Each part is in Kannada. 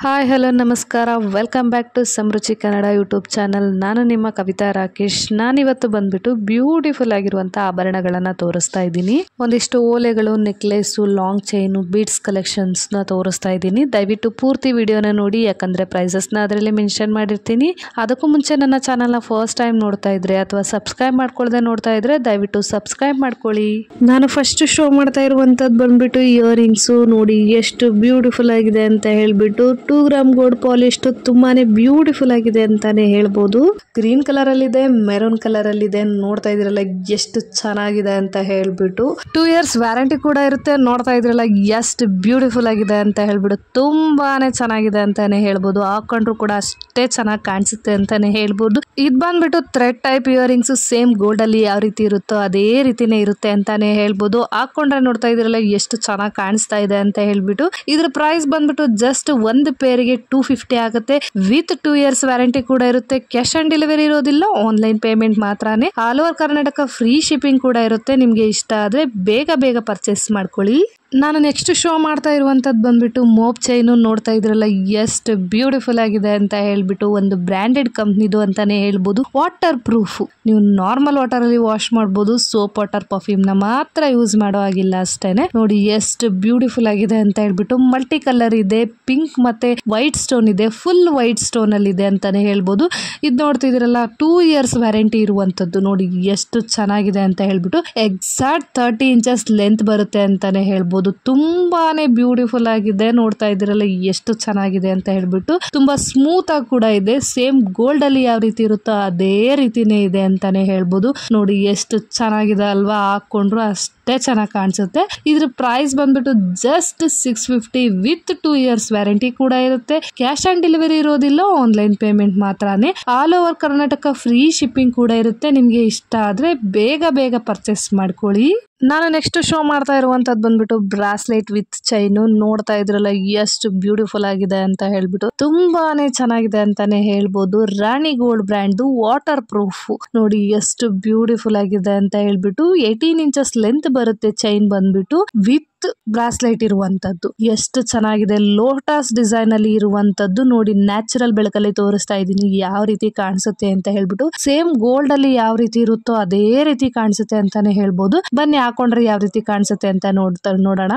ಹಾಯ್ ಹಲೋ ನಮಸ್ಕಾರ welcome back to Samruchi Kannada YouTube channel. ನಾನು ನಿಮ್ಮ ಕವಿತಾ ರಾಕೇಶ್. ನಾನಿವತ್ತು ಬಂದ್ಬಿಟ್ಟು ಬ್ಯೂಟಿಫುಲ್ ಆಗಿರುವಂಥ ಆಭರಣಗಳನ್ನು ತೋರಿಸ್ತಾ ಇದ್ದೀನಿ. ಒಂದಿಷ್ಟು ಓಲೆಗಳು, ನೆಕ್ಲೆಸು, ಲಾಂಗ್ ಚೈನು, ಬೀಡ್ಸ್ ಕಲೆಕ್ಷನ್ಸ್ನ ತೋರಿಸ್ತಾ ಇದ್ದೀನಿ. ದಯವಿಟ್ಟು ಪೂರ್ತಿ ವಿಡಿಯೋನ ನೋಡಿ, ಯಾಕಂದರೆ ಪ್ರೈಸಸ್ನ ಅದರಲ್ಲಿ ಮೆನ್ಷನ್ ಮಾಡಿರ್ತೀನಿ. ಅದಕ್ಕೂ ಮುಂಚೆ ನನ್ನ ಚಾನಲ್ನ ಫಸ್ಟ್ ಟೈಮ್ ನೋಡ್ತಾ ಇದ್ರೆ ಅಥವಾ ಸಬ್ಸ್ಕ್ರೈಬ್ ಮಾಡ್ಕೊಳ್ಳದೆ ನೋಡ್ತಾ ಇದ್ರೆ ದಯವಿಟ್ಟು ಸಬ್ಸ್ಕ್ರೈಬ್ ಮಾಡ್ಕೊಳ್ಳಿ. ನಾನು ಫಸ್ಟ್ ಶೋ ಮಾಡ್ತಾ ಇರುವಂಥದ್ದು ಬಂದ್ಬಿಟ್ಟು ಇಯರಿಂಗ್ಸು. ನೋಡಿ ಎಷ್ಟು ಬ್ಯೂಟಿಫುಲ್ ಆಗಿದೆ ಅಂತ ಹೇಳ್ಬಿಟ್ಟು 2 ಗ್ರಾಮ್ ಗೋಲ್ಡ್ ಪಾಲಿಶ್ ತುಂಬಾನೇ ಬ್ಯೂಟಿಫುಲ್ ಆಗಿದೆ ಅಂತಾನೆ ಹೇಳ್ಬೋದು. ಗ್ರೀನ್ ಕಲರ್ ಅಲ್ಲಿ ಇದೆ, ಮೆರೂನ್ ಕಲರ್ ಅಲ್ಲಿ ಇದೆ. ನೋಡ್ತಾ ಇದ್ರಲ್ಲ ಎಷ್ಟು ಚೆನ್ನಾಗಿದೆ ಅಂತ ಹೇಳ್ಬಿಟ್ಟು 2 years ವ್ಯಾರಂಟಿ ಕೂಡ ಇರುತ್ತೆ. ನೋಡ್ತಾ ಇದ್ರಲ್ಲ ಎಷ್ಟು ಬ್ಯೂಟಿಫುಲ್ ಆಗಿದೆ ಅಂತ ಹೇಳ್ಬಿಟ್ಟು ತುಂಬಾನೇ ಚೆನ್ನಾಗಿದೆ ಅಂತಾನೆ ಹೇಳ್ಬೋದು. ಹಾಕೊಂಡ್ರು ಕೂಡ ಅಷ್ಟೇ ಚೆನ್ನಾಗಿ ಕಾಣಿಸುತ್ತೆ ಅಂತಾನೆ ಹೇಳ್ಬೋದು. ಇದು ಬಂದ್ಬಿಟ್ಟು thread type earrings. Same gold ಅಲ್ಲಿ ಯಾವ ರೀತಿ ಇರುತ್ತೋ ಅದೇ ರೀತಿನೇ ಇರುತ್ತೆ ಅಂತಾನೆ ಹೇಳ್ಬೋದು. ಹಾಕೊಂಡ್ರೆ ನೋಡ್ತಾ ಇದ್ರಲ್ಲ ಎಷ್ಟು ಚೆನ್ನಾಗಿ ಕಾಣಿಸ್ತಾ ಇದೆ ಅಂತ ಹೇಳ್ಬಿಟ್ಟು ಇದ್ರ ಪ್ರೈಸ್ ಬಂದ್ಬಿಟ್ಟು ಜಸ್ಟ್ ಒಂದು ಪೇರಿಗೆ 250 ಆಗುತ್ತೆ. ವಿತ್ 2 years ವ್ಯಾರಂಟಿ ಕೂಡ ಇರುತ್ತೆ. ಕ್ಯಾಶ್ ಆನ್ ಡೆಲಿವರಿ ಇರೋದಿಲ್ಲ, ಆನ್ಲೈನ್ ಪೇಮೆಂಟ್ ಮಾತ್ರನೇ. All over Karnataka free shipping ಕೂಡ ಇರುತ್ತೆ. ನಿಮ್ಗೆ ಇಷ್ಟ ಆದ್ರೆ ಬೇಗ ಪರ್ಚೇಸ್ ಮಾಡ್ಕೊಳ್ಳಿ. ನಾನು ನೆಕ್ಸ್ಟ್ ಶೋ ಮಾಡ್ತಾ ಇರುವಂತದ್ದು ಬಂದ್ಬಿಟ್ಟು ಮೋಪ್ ಚೈನು. ನೋಡ್ತಾ ಇದ್ರಲ್ಲ ಎಷ್ಟು ಬ್ಯೂಟಿಫುಲ್ ಆಗಿದೆ ಅಂತ ಹೇಳ್ಬಿಟ್ಟು ಒಂದು ಬ್ರ್ಯಾಂಡೆಡ್ ಕಂಪ್ನಿದು ಅಂತಾನೆ ಹೇಳ್ಬೋದು. Water proof. ನೀವು ನಾರ್ಮಲ್ ವಾಟರ್ ಅಲ್ಲಿ ವಾಶ್ ಮಾಡ್ಬೋದು. ಸೋಪ್ ವಾಟರ್, ಪರ್ಫ್ಯೂಮ್ ನ ಮಾತ್ರ ಯೂಸ್ ಮಾಡೋ ಆಗಿಲ್ಲ ಅಷ್ಟೇನೆ. ನೋಡಿ ಎಷ್ಟು ಬ್ಯೂಟಿಫುಲ್ ಆಗಿದೆ ಅಂತ ಹೇಳ್ಬಿಟ್ಟು ಮಲ್ಟಿ ಕಲರ್ ಇದೆ, ಪಿಂಕ್ ಮತ್ತೆ ವೈಟ್ ಸ್ಟೋನ್ ಇದೆ. ಫುಲ್ ವೈಟ್ ಸ್ಟೋನ್ ಅಲ್ಲಿ ಇದೆ ಅಂತಾನೆ ಹೇಳ್ಬೋದು. ಇದು ನೋಡ್ತಿದ್ರಲ್ಲ 2 years ವ್ಯಾರಂಟಿ ಇರುವಂತದ್ದು. ನೋಡಿ ಎಷ್ಟು ಚೆನ್ನಾಗಿದೆ ಅಂತ ಹೇಳ್ಬಿಟ್ಟು ಎಕ್ಸಾಕ್ಟ್ 30 inches ಲೆಂತ್ ಬರುತ್ತೆ ಅಂತಾನೆ ಹೇಳ್ಬೋದು. ತುಂಬಾನೇ ಬ್ಯೂಟಿಫುಲ್ ಆಗಿದೆ. ನೋಡ್ತಾ ಇದ್ದೀರಲ್ಲ ಎಷ್ಟು ಚೆನ್ನಾಗಿದೆ ಅಂತ ಹೇಳ್ಬಿಟ್ಟು ತುಂಬಾ ಸ್ಮೂತ್ ಆಗಿ ಕೂಡ ಇದೆ. ಸೇಮ್ ಗೋಲ್ಡ್ ಅಲ್ಲಿ ಯಾವ ರೀತಿ ಇರುತ್ತೋ ಅದೇ ರೀತಿನೇ ಇದೆ ಅಂತಾನೆ ಹೇಳ್ಬೋದು. ನೋಡಿ ಎಷ್ಟು ಚೆನ್ನಾಗಿದೆ ಅಲ್ವಾ? ಹಾಕೊಂಡ್ರು ಅಷ್ಟೇ ಚೆನ್ನಾಗಿ ಕಾಣಿಸುತ್ತೆ. ಇದ್ರ ಪ್ರೈಸ್ ಬಂದ್ಬಿಟ್ಟು ಜಸ್ಟ್ 650 ವಿತ್ 2 years ವ್ಯಾರಂಟಿ ಕೂಡ ಇರುತ್ತೆ. ಕ್ಯಾಶ್ ಆನ್ ಡೆಲಿವರಿ ಇರೋದಿಲ್ಲ, ಆನ್ಲೈನ್ ಪೇಮೆಂಟ್ ಮಾತ್ರನೇ. All over Karnataka free shipping ಕೂಡ ಇರುತ್ತೆ. ನಿಮ್ಗೆ ಇಷ್ಟ ಆದ್ರೆ ಬೇಗ ಪರ್ಚೇಸ್ ಮಾಡ್ಕೊಳ್ಳಿ. ನಾನು ನೆಕ್ಸ್ಟ್ ಶೋ ಮಾಡ್ತಾ ಇರುವಂತದ್ದು ಬಂದ್ಬಿಟ್ಟು ಬ್ರಾಸ್ಲೆಟ್ ವಿತ್ ಚೈನು. ನೋಡ್ತಾ ಇದ್ರಲ್ಲ ಎಷ್ಟು ಬ್ಯೂಟಿಫುಲ್ ಆಗಿದೆ ಅಂತ ಹೇಳ್ಬಿಟ್ಟು ತುಂಬಾನೇ ಚೆನ್ನಾಗಿದೆ ಅಂತಾನೆ ಹೇಳ್ಬೋದು. ರಾಣಿ ಗೋಲ್ಡ್ ಬ್ರ್ಯಾಂಡ್ ವಾಟರ್ ಪ್ರೂಫ್. ನೋಡಿ ಎಷ್ಟು ಬ್ಯೂಟಿಫುಲ್ ಆಗಿದೆ ಅಂತ ಹೇಳ್ಬಿಟ್ಟು 18 inches ಲೆಂತ್ ಬರುತ್ತೆ ಚೈನ್ ಬಂದ್ಬಿಟ್ಟು. ವಿತ್ ಬ್ರಾಸ್ಲೆಟ್ ಇರುವಂತದ್ದು ಎಷ್ಟು ಚೆನ್ನಾಗಿದೆ. ಲೋಟಸ್ ಡಿಸೈನ್ ಅಲ್ಲಿ ಇರುವಂತದ್ದು. ನೋಡಿ ನ್ಯಾಚುರಲ್ ಬೆಳಕಲ್ಲಿ ತೋರಿಸ್ತಾ ಇದ್ದೀನಿ ಯಾವ ರೀತಿ ಕಾಣಿಸುತ್ತೆ ಅಂತ ಹೇಳ್ಬಿಟ್ಟು. ಸೇಮ್ ಗೋಲ್ಡ್ ಅಲ್ಲಿ ಯಾವ ರೀತಿ ಇರುತ್ತೋ ಅದೇ ರೀತಿ ಕಾಣಿಸುತ್ತೆ ಅಂತಾನೆ ಹೇಳ್ಬೋದು. ಬನ್ನಿ ಹಾಕೊಂಡ್ರೆ ಯಾವ ರೀತಿ ಕಾಣಿಸುತ್ತೆ ಅಂತ ನೋಡೋಣ.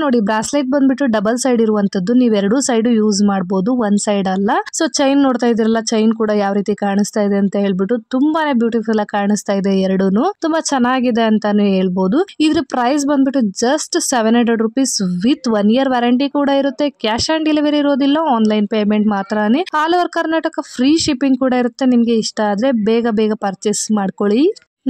ನೋಡಿ ಬ್ರಾಸ್ಲೆಟ್ ಬಂದ್ಬಿಟ್ಟು ಡಬಲ್ ಸೈಡ್ ಇರುವಂತದ್ದು. ನೀವ್ 2 ಸೈಡ್ ಯೂಸ್ ಮಾಡಬಹುದು, 1 ಸೈಡ್ ಅಲ್ಲ. ಸೊ ಚೈನ್ ನೋಡ್ತಾ ಇದ್ರಲ್ಲ, ಚೈನ್ ಕೂಡ ಯಾವ ರೀತಿ ಕಾಣಿಸ್ತಾ ಇದೆ ಅಂತ ಹೇಳ್ಬಿಟ್ಟು ತುಂಬಾನೇ ಬ್ಯೂಟಿಫುಲ್ ಆಗಿ ಕಾಣಿಸ್ತಾ ಇದೆ. ಎರಡೂನು ತುಂಬಾ ಚೆನ್ನಾಗಿದೆ ಅಂತಾನು ಹೇಳ್ಬೋದು. ಇದ್ರ ಪ್ರೈಸ್ ಬಂದ್ಬಿಟ್ಟು just 700 rupees with 1 year warranty ಕೂಡ ಇರುತ್ತೆ. ಕ್ಯಾಶ್ ಆನ್ ಡೆಲಿವರಿ ಇರೋದಿಲ್ಲ, ಆನ್ಲೈನ್ ಪೇಮೆಂಟ್ ಮಾತ್ರನೇ. All over Karnataka free shipping ಕೂಡ ಇರುತ್ತೆ. ನಿಮ್ಗೆ ಇಷ್ಟ ಆದ್ರೆ ಬೇಗ ಪರ್ಚೇಸ್ ಮಾಡ್ಕೊಳ್ಳಿ.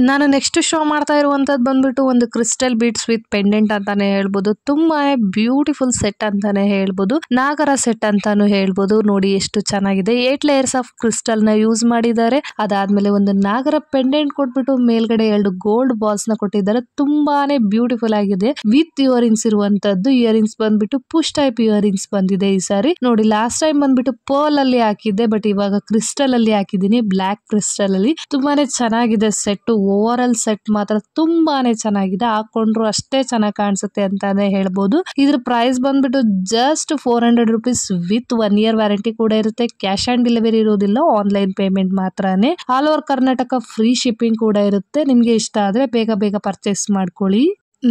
ನಾನು ನೆಕ್ಸ್ಟ್ ಶೋ ಮಾಡ್ತಾ ಇರುವಂತದ್ದು ಬಂದ್ಬಿಟ್ಟು ಒಂದು ಕ್ರಿಸ್ಟಲ್ ಬೀಡ್ಸ್ ವಿತ್ ಪೆಂಡೆಂಟ್ ಅಂತಾನೆ ಹೇಳ್ಬೋದು. ತುಂಬಾನೇ ಬ್ಯೂಟಿಫುಲ್ ಸೆಟ್ ಅಂತಾನೆ ಹೇಳ್ಬೋದು. ನಾಗರ ಸೆಟ್ ಅಂತಾನು ಹೇಳ್ಬೋದು. ನೋಡಿ ಎಷ್ಟು ಚೆನ್ನಾಗಿದೆ. 8 layers ಆಫ್ ಕ್ರಿಸ್ಟಲ್ ನ ಯೂಸ್ ಮಾಡಿದ್ದಾರೆ. ಅದಾದ್ಮೇಲೆ ಒಂದು ನಾಗರ ಪೆಂಡೆಂಟ್ ಕೊಟ್ಬಿಟ್ಟು ಮೇಲ್ಗಡೆ 2 ಗೋಲ್ಡ್ ಬಾಲ್ಸ್ ನ ಕೊಟ್ಟಿದ್ದಾರೆ. ತುಂಬಾನೇ ಬ್ಯೂಟಿಫುಲ್ ಆಗಿದೆ. ವಿತ್ ಇಯರಿಂಗ್ಸ್ ಇರುವಂತದ್ದು. ಇಯರಿಂಗ್ಸ್ ಬಂದ್ಬಿಟ್ಟು ಪುಷ್ ಟೈಪ್ ಇಯರಿಂಗ್ಸ್ ಬಂದಿದೆ ಈ ಸಾರಿ. ನೋಡಿ ಲಾಸ್ಟ್ ಟೈಮ್ ಬಂದ್ಬಿಟ್ಟು ಪರ್ಲ್ ಅಲ್ಲಿ ಹಾಕಿದ್ದೆ, ಬಟ್ ಇವಾಗ ಕ್ರಿಸ್ಟಲ್ ಅಲ್ಲಿ ಹಾಕಿದ್ದೀನಿ, ಬ್ಲಾಕ್ ಕ್ರಿಸ್ಟಲ್ ಅಲ್ಲಿ. ತುಂಬಾನೇ ಚೆನ್ನಾಗಿದೆ ಸೆಟ್. ಓವರ್ ಆಲ್ ಸೆಟ್ ಮಾತ್ರ ತುಂಬಾನೇ ಚೆನ್ನಾಗಿದೆ. ಹಾಕೊಂಡ್ರು ಅಷ್ಟೇ ಚೆನ್ನಾಗಿ ಕಾಣಿಸುತ್ತೆ ಅಂತಾನೆ ಹೇಳ್ಬೋದು. ಇದ್ರ ಪ್ರೈಸ್ ಬಂದ್ಬಿಟ್ಟು just 400 rupees with 1 year warranty ಕೂಡ ಇರುತ್ತೆ. ಕ್ಯಾಶ್ ಆನ್ ಡೆಲಿವರಿ ಇರೋದಿಲ್ಲ, ಆನ್ಲೈನ್ ಪೇಮೆಂಟ್ ಮಾತ್ರನೇ. All over Karnataka free shipping ಕೂಡ ಇರುತ್ತೆ. ನಿಮ್ಗೆ ಇಷ್ಟ ಆದ್ರೆ ಬೇಗ ಪರ್ಚೇಸ್ ಮಾಡ್ಕೊಳ್ಳಿ.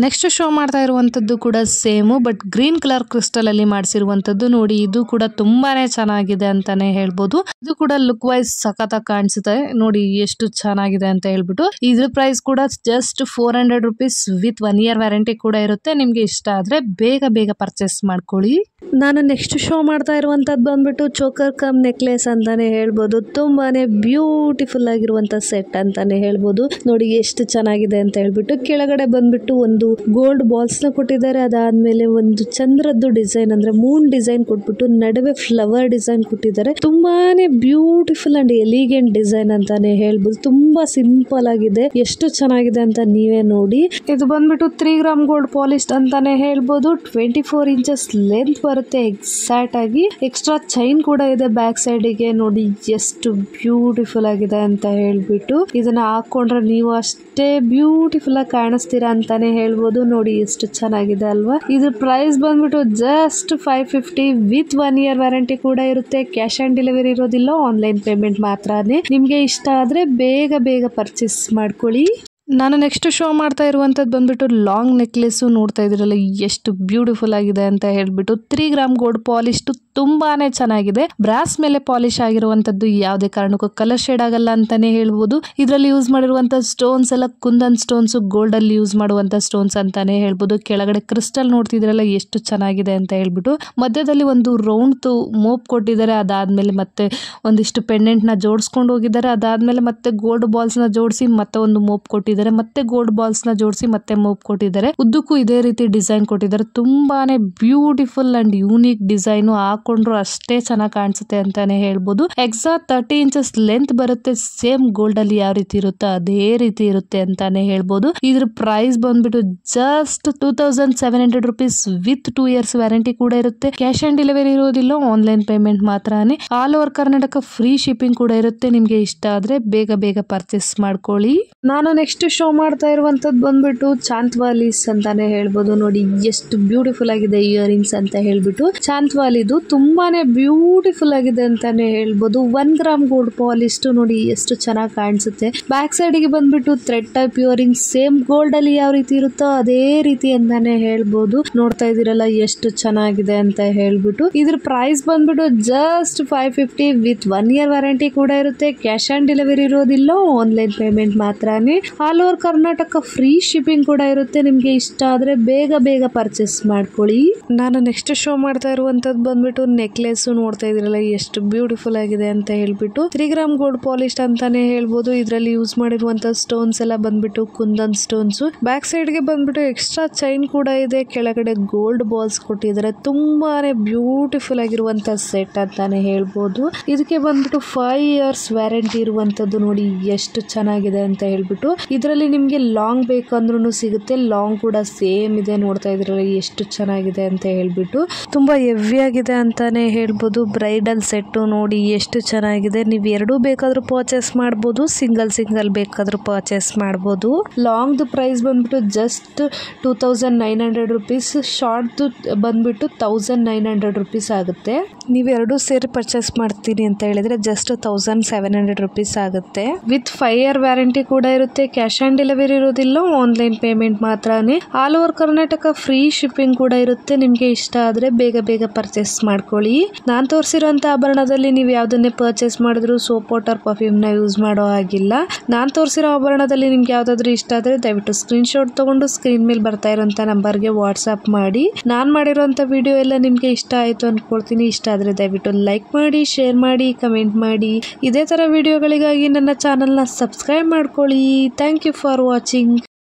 ನೆಕ್ಸ್ಟ್ ಶೋ ಮಾಡ್ತಾ ಇರುವಂತದ್ದು ಕೂಡ same, but green colour crystal ಅಲ್ಲಿ ಮಾಡಿಸಿರುವಂತದ್ದು. ನೋಡಿ ಇದು ಕೂಡ ತುಂಬಾನೇ ಚೆನ್ನಾಗಿದೆ ಅಂತಾನೆ ಹೇಳ್ಬೋದು. ಇದು ಕೂಡ ಲುಕ್ ವೈಸ್ ಸಖತ್ತಾಗಿ ಕಾಣಿಸುತ್ತೆ. ನೋಡಿ ಎಷ್ಟು ಚೆನ್ನಾಗಿದೆ ಅಂತ ಹೇಳ್ಬಿಟ್ಟು ಇದ್ರ ಪ್ರೈಸ್ ಕೂಡ just 400 rupees with 1 year warranty ಕೂಡ ಇರುತ್ತೆ. ನಿಮ್ಗೆ ಇಷ್ಟ ಆದ್ರೆ ಬೇಗ ಪರ್ಚೇಸ್ ಮಾಡ್ಕೊಳ್ಳಿ. ನಾನು ನೆಕ್ಸ್ಟ್ ಶೋ ಮಾಡ್ತಾ ಇರುವಂತದ್ದು ಬಂದ್ಬಿಟ್ಟು ಚೋಕರ್ ಕಮ್ ನೆಕ್ಲೆಸ್ ಅಂತಾನೆ ಹೇಳ್ಬೋದು. ತುಂಬಾನೇ ಬ್ಯೂಟಿಫುಲ್ ಆಗಿರುವಂತ ಸೆಟ್ ಅಂತಾನೆ ಹೇಳ್ಬೋದು. ನೋಡಿ ಎಷ್ಟು ಚೆನ್ನಾಗಿದೆ ಅಂತ ಹೇಳ್ಬಿಟ್ಟು ಕೆಳಗಡೆ ಬಂದ್ಬಿಟ್ಟು ಒಂದು ಗೋಲ್ಡ್ ಬಾಲ್ಸ್ ನ ಕೊಟ್ಟಿದ್ದಾರೆ. ಅದಾದ್ಮೇಲೆ ಒಂದು ಚಂದ್ರದ್ದು ಡಿಸೈನ್ ಅಂದ್ರೆ ಮೂನ್ ಡಿಸೈನ್ ಕೊಟ್ಬಿಟ್ಟು ನಡುವೆ ಫ್ಲವರ್ ಡಿಸೈನ್ ಕೊಟ್ಟಿದ್ದಾರೆ. ತುಂಬಾನೇ ಬ್ಯೂಟಿಫುಲ್ ಅಂಡ್ ಎಲಿಗೆಂಟ್ ಡಿಸೈನ್ ಅಂತಾನೆ ಹೇಳ್ಬೋದು. ತುಂಬಾ ಸಿಂಪಲ್ ಆಗಿದೆ. ಎಷ್ಟು ಚೆನ್ನಾಗಿದೆ ಅಂತ ನೀವೇ ನೋಡಿ. ಇದು ಬಂದ್ಬಿಟ್ಟು 3 ಗ್ರಾಮ್ ಗೋಲ್ಡ್ ಪಾಲಿಶ್ ಅಂತಾನೆ ಹೇಳ್ಬೋದು. 24 inches ಲೆಂತ್ ಬರುತ್ತೆ ಎಕ್ಸಾಕ್ಟ್ ಆಗಿ. ಎಕ್ಸ್ಟ್ರಾ ಚೈನ್ ಕೂಡ ಇದೆ ಬ್ಯಾಕ್ ಸೈಡ್ ಗೆ. ನೋಡಿ ಎಷ್ಟು ಬ್ಯೂಟಿಫುಲ್ ಆಗಿದೆ ಅಂತ ಹೇಳ್ಬಿಟ್ಟು ಇದನ್ನ ಹಾಕೊಂಡ್ರೆ ನೀವು ಅಷ್ಟೇ ಬ್ಯೂಟಿಫುಲ್ ಆಗಿ ಕಾಣಿಸ್ತೀರಾ ಅಂತಾನೆ ಹೇಳ್ಬೋದು. ಹೇಳ್ಬೋದು. ನೋಡಿ ಎಷ್ಟು ಚೆನ್ನಾಗಿದೆ ಅಲ್ವಾ. ಇದ್ರ ಪ್ರೈಸ್ ಬಂದ್ಬಿಟ್ಟು ಜಸ್ಟ್ 550 ವಿತ್ 1 year ವ್ಯಾರಂಟಿ ಕೂಡ ಇರುತ್ತೆ. ಕ್ಯಾಶ್ ಆನ್ ಡೆಲಿವರಿ ಇರೋದಿಲ್ಲ, ಆನ್ಲೈನ್ ಪೇಮೆಂಟ್ ಮಾತ್ರನೇ. ನಿಮ್ಗೆ ಇಷ್ಟ ಆದ್ರೆ ಬೇಗ ಪರ್ಚೇಸ್ ಮಾಡ್ಕೊಳ್ಳಿ. ನಾನು ನೆಕ್ಸ್ಟ್ ಶೋ ಮಾಡ್ತಾ ಇರುವಂತದ್ದು ಬಂದ್ಬಿಟ್ಟು ಲಾಂಗ್ ನೆಕ್ಲೆಸ್. ನೋಡ್ತಾ ಇದ್ರಲ್ಲ ಎಷ್ಟು ಬ್ಯೂಟಿಫುಲ್ ಆಗಿದೆ ಅಂತ ಹೇಳ್ಬಿಟ್ಟು 3 ಗ್ರಾಮ್ ಗೋಲ್ಡ್ ಪಾಲಿಶ್ ತುಂಬಾನೇ ಚೆನ್ನಾಗಿದೆ. ಬ್ರಾಸ್ ಮೇಲೆ ಪಾಲಿಶ್ ಆಗಿರುವಂತದ್ದು ಯಾವುದೇ ಕಾರಣಕ್ಕೂ ಕಲರ್ ಶೇಡ್ ಆಗಲ್ಲ ಅಂತಾನೆ ಹೇಳ್ಬೋದು. ಇದರಲ್ಲಿ ಯೂಸ್ ಮಾಡಿರುವಂತ ಸ್ಟೋನ್ಸ್ ಎಲ್ಲ ಕುಂದನ್ ಸ್ಟೋನ್ಸ್, ಗೋಲ್ಡ್ ಅಲ್ಲಿ ಯೂಸ್ ಮಾಡುವಂತ ಸ್ಟೋನ್ಸ್ ಅಂತಾನೆ ಹೇಳ್ಬೋದು. ಕೆಳಗಡೆ ಕ್ರಿಸ್ಟಲ್ ನೋಡ್ತಿದ್ರಲ್ಲ ಎಷ್ಟು ಚೆನ್ನಾಗಿದೆ ಅಂತ ಹೇಳ್ಬಿಟ್ಟು. ಮಧ್ಯದಲ್ಲಿ ಒಂದು ರೌಂಡ್ ಮೋಪ್ ಕೊಟ್ಟಿದ್ದಾರೆ. ಅದಾದ್ಮೇಲೆ ಮತ್ತೆ ಒಂದಿಷ್ಟು ಪೆಂಡೆಂಟ್ ನ ಜೋಡಿಸ್ಕೊಂಡು ಹೋಗಿದ್ದಾರೆ. ಅದಾದ್ಮೇಲೆ ಮತ್ತೆ ಗೋಲ್ಡ್ ಬಾಲ್ಸ್ ನ ಜೋಡಿಸಿ ಮತ್ತೆ ಒಂದು ಮೋಪ್ ಕೊಟ್ಟಿದ್ದಾರೆ. ಮತ್ತೆ ಗೋಲ್ಡ್ ಬಾಲ್ಸ್ ನ ಜೋಡಿಸಿ ಮತ್ತೆ ಮೋಪ್ ಕೊಟ್ಟಿದ್ದಾರೆ. ಉದ್ದಕ್ಕೂ ಇದೇ ರೀತಿ ಡಿಸೈನ್ ಕೊಟ್ಟಿದ್ದಾರೆ. ತುಂಬಾನೇ ಬ್ಯೂಟಿಫುಲ್ ಅಂಡ್ ಯೂನಿಕ್ ಡಿಸೈನ್. ಹಾಕೊಂಡ್ರು ಅಷ್ಟೇ ಚೆನ್ನಾಗಿ ಕಾಣಿಸುತ್ತೆ ಅಂತಾನೆ ಹೇಳ್ಬೋದು. ಎಕ್ಸಾಕ್ಟ್ 30 inches ಲೆಂತ್ ಬರುತ್ತೆ. ಸೇಮ್ ಗೋಲ್ಡ್ ಅಲ್ಲಿ ಯಾವ ರೀತಿ ಇರುತ್ತೋ ಅದೇ ರೀತಿ ಇರುತ್ತೆ ಅಂತಾನೆ ಹೇಳ್ಬೋದು. ಇದ್ರ ಪ್ರೈಸ್ ಬಂದ್ಬಿಟ್ಟು just 2700 rupees with 2 years warranty ಕೂಡ ಇರುತ್ತೆ. ಕ್ಯಾಶ್ ಆನ್ ಡೆಲಿವರಿ ಇರೋದಿಲ್ಲ, ಆನ್ಲೈನ್ ಪೇಮೆಂಟ್ ಮಾತ್ರನೇ. All over Karnataka free shipping ಕೂಡ ಇರುತ್ತೆ. ನಿಮ್ಗೆ ಇಷ್ಟ ಆದ್ರೆ ಬೇಗ ಪರ್ಚೇಸ್ ಮಾಡ್ಕೊಳ್ಳಿ. ನಾನು ನೆಕ್ಸ್ಟ್ ಶೋ ಮಾಡ್ತಾ ಇರುವಂತದ್ದು ಬಂದ್ಬಿಟ್ಟು ಚಾಂತ್ವಾಲಿಸ್ ಅಂತಾನೆ ಹೇಳ್ಬೋದು. ನೋಡಿ ಎಷ್ಟು ಬ್ಯೂಟಿಫುಲ್ ಆಗಿದೆ ಇಯರಿಂಗ್ಸ್ ಅಂತ ಹೇಳ್ಬಿಟ್ಟು. ಚಾಂತ್ವಾಲಿದು ತುಂಬಾನೇ ಬ್ಯೂಟಿಫುಲ್ ಆಗಿದೆ ಅಂತಾನೆ ಹೇಳ್ಬೋದು. 1 ಗ್ರಾಮ್ ಗೋಲ್ಡ್ ಪಾಲಿಶ್ ನೋಡಿ ಎಷ್ಟು ಚೆನ್ನಾಗಿ ಕಾಣಿಸುತ್ತೆ. ಬ್ಯಾಕ್ ಸೈಡ್ ಗೆ ಬಂದ್ಬಿಟ್ಟು thread type earrings same gold ಅಲ್ಲಿ ಯಾವ ರೀತಿ ಇರುತ್ತೋ ಅದೇ ರೀತಿ ಅಂತಾನೆ ಹೇಳ್ಬೋದು. ನೋಡ್ತಾ ಇದೀರಲ್ಲ ಎಷ್ಟು ಚೆನ್ನಾಗಿದೆ ಅಂತ ಹೇಳ್ಬಿಟ್ಟು. ಇದ್ರ ಪ್ರೈಸ್ ಬಂದ್ಬಿಟ್ಟು ಜಸ್ಟ್ 550 ವಿತ್ 1 year ವ್ಯಾರಂಟಿ ಕೂಡ ಇರುತ್ತೆ. ಕ್ಯಾಶ್ ಆನ್ ಡೆಲಿವರಿ ಇರೋದಿಲ್ಲ, ಆನ್ಲೈನ್ ಪೇಮೆಂಟ್ ಮಾತ್ರನೇ. All over Karnataka free shipping ಕೂಡ ಇರುತ್ತೆ. ನಿಮ್ಗೆ ಇಷ್ಟ ಆದ್ರೆ ಬೇಗ ಪರ್ಚೇಸ್ ಮಾಡ್ಕೊಳ್ಳಿ. ನಾನು ನೆಕ್ಸ್ಟ್ ಶೋ ಮಾಡ್ತಾ ಇರುವಂತದ್ದು ಬಂದ್ಬಿಟ್ಟು ನೆಕ್ಲೆಸ್. ನೋಡ್ತಾ ಇದೀರಲ್ಲ ಎಷ್ಟು ಬ್ಯೂಟಿಫುಲ್ ಆಗಿದೆ ಅಂತ ಹೇಳ್ಬಿಟ್ಟು. 3 ಗ್ರಾಮ್ ಗೋಲ್ಡ್ ಪಾಲಿಶ್ ಅಂತಾನೆ ಹೇಳ್ಬೋದು. ಇದರಲ್ಲಿ ಯೂಸ್ ಮಾಡಿರುವಂತ ಸ್ಟೋನ್ಸ್ ಎಲ್ಲ ಬಂದ್ಬಿಟ್ಟು ಕುಂದನ್ ಸ್ಟೋನ್ಸ್. ಬ್ಯಾಕ್ ಸೈಡ್ ಗೆ ಬಂದ್ಬಿಟ್ಟು ಎಕ್ಸ್ಟ್ರಾ ಚೈನ್ ಕೂಡ ಇದೆ. ಕೆಳಗಡೆ ಗೋಲ್ಡ್ ಬಾಲ್ಸ್ ಕೊಟ್ಟಿದ್ದಾರೆ. ತುಂಬಾನೇ ಬ್ಯೂಟಿಫುಲ್ ಆಗಿರುವಂತ ಸೆಟ್ ಅಂತಾನೆ ಹೇಳ್ಬೋದು. ಇದಕ್ಕೆ ಬಂದ್ಬಿಟ್ಟು 5 years ವ್ಯಾರಂಟಿ ಇರುವಂತದ್ದು. ನೋಡಿ ಎಷ್ಟು ಚೆನ್ನಾಗಿದೆ ಅಂತ ಹೇಳ್ಬಿಟ್ಟು. ಇದರಲ್ಲಿ ನಿಮ್ಗೆ ಲಾಂಗ್ ಬೇಕಂದ್ರೂ ಸಿಗುತ್ತೆ. ಲಾಂಗ್ ಕೂಡ ಸೇಮ್ ಇದೆ. ನೋಡ್ತಾ ಇದ್ರಲ್ಲ ಎಷ್ಟು ಚೆನ್ನಾಗಿದೆ ಅಂತ ಹೇಳ್ಬಿಟ್ಟು. ತುಂಬಾ ಹೆವಿ ಆಗಿದೆ ಅಂತಾನೆ ಹೇಳ್ಬೋದು. ಬ್ರೈಡಲ್ ಸೆಟ್ ನೋಡಿ ಎಷ್ಟು ಚೆನ್ನಾಗಿದೆ. ನೀವು ಎರಡೂ ಬೇಕಾದ್ರೂ ಪರ್ಚೇಸ್ ಮಾಡ್ಬೋದು, ಸಿಂಗಲ್ ಬೇಕಾದ್ರೂ ಪರ್ಚೇಸ್ ಮಾಡ್ಬೋದು. ಲಾಂಗ್ ಪ್ರೈಸ್ ಬಂದ್ಬಿಟ್ಟು ಜಸ್ಟ್ 2900 rupees. ಶಾರ್ಟ್ ಬಂದ್ಬಿಟ್ಟು 1900 rupees ಆಗುತ್ತೆ. ನೀವು ಎರಡೂ ಸೇರಿ ಪರ್ಚೇಸ್ ಮಾಡ್ತೀನಿ ಅಂತ ಹೇಳಿದ್ರೆ ಜಸ್ಟ್ 1700 rupees ಆಗುತ್ತೆ. ವಿತ್ 5 year ವ್ಯಾರಂಟಿ ಕೂಡ ಇರುತ್ತೆ. ಕ್ಯಾಶ್ ಆನ್ ಡೆಲಿವರಿ ಇರೋದಿಲ್ಲ, ಆನ್ಲೈನ್ ಪೇಮೆಂಟ್ ಮಾತ್ರನೇ. All over Karnataka free shipping ಕೂಡ ಇರುತ್ತೆ. ನಿಮ್ಗೆ ಇಷ್ಟ ಆದ್ರೆ ಬೇಗ ಪರ್ಚೇಸ್ ಮಾಡ್ಕೊಳ್ಳಿ. ನಾನ್ ತೋರಿಸಿರುವಂತ ಆಭರಣದಲ್ಲಿ ನೀವು ಯಾವ್ದನ್ನೇ ಪರ್ಚೇಸ್ ಮಾಡಿದ್ರು ಸೋಪ್ ವಾಟರ್ ಪರ್ಫ್ಯೂಮ್ ನ ಯೂಸ್ ಮಾಡೋ ಹಾಗಿಲ್ಲ. ನಾನ್ ತೋರಿಸಿರೋ ಆಭರಣದಲ್ಲಿ ನಿಮ್ಗೆ ಯಾವ್ದಾದ್ರು ಇಷ್ಟ ಆದ್ರೆ ದಯವಿಟ್ಟು ಸ್ಕ್ರೀನ್ ಶಾಟ್ ತಗೊಂಡು ಸ್ಕ್ರೀನ್ ಮೇಲೆ ಬರ್ತಾ ಇರುವಂತ ನಂಬರ್ಗೆ ವಾಟ್ಸ್ಆಪ್ ಮಾಡಿ. ನಾನ್ ಮಾಡಿರುವಂತ ವಿಡಿಯೋ ಎಲ್ಲ ನಿಮ್ಗೆ ಇಷ್ಟ ಆಯ್ತು ಅನ್ಕೊಳ್ತೀನಿ. ಇಷ್ಟ ಆದ್ರೆ ದಯವಿಟ್ಟು ಲೈಕ್ ಮಾಡಿ, ಶೇರ್ ಮಾಡಿ, ಕಮೆಂಟ್ ಮಾಡಿ. ಇದೇ ತರ ವಿಡಿಯೋಗಳಿಗಾಗಿ ನನ್ನ ಚಾನೆಲ್ ನ ಸಬ್ಸ್ಕ್ರೈಬ್ ಮಾಡ್ಕೊಳ್ಳಿ. Thank you for watching.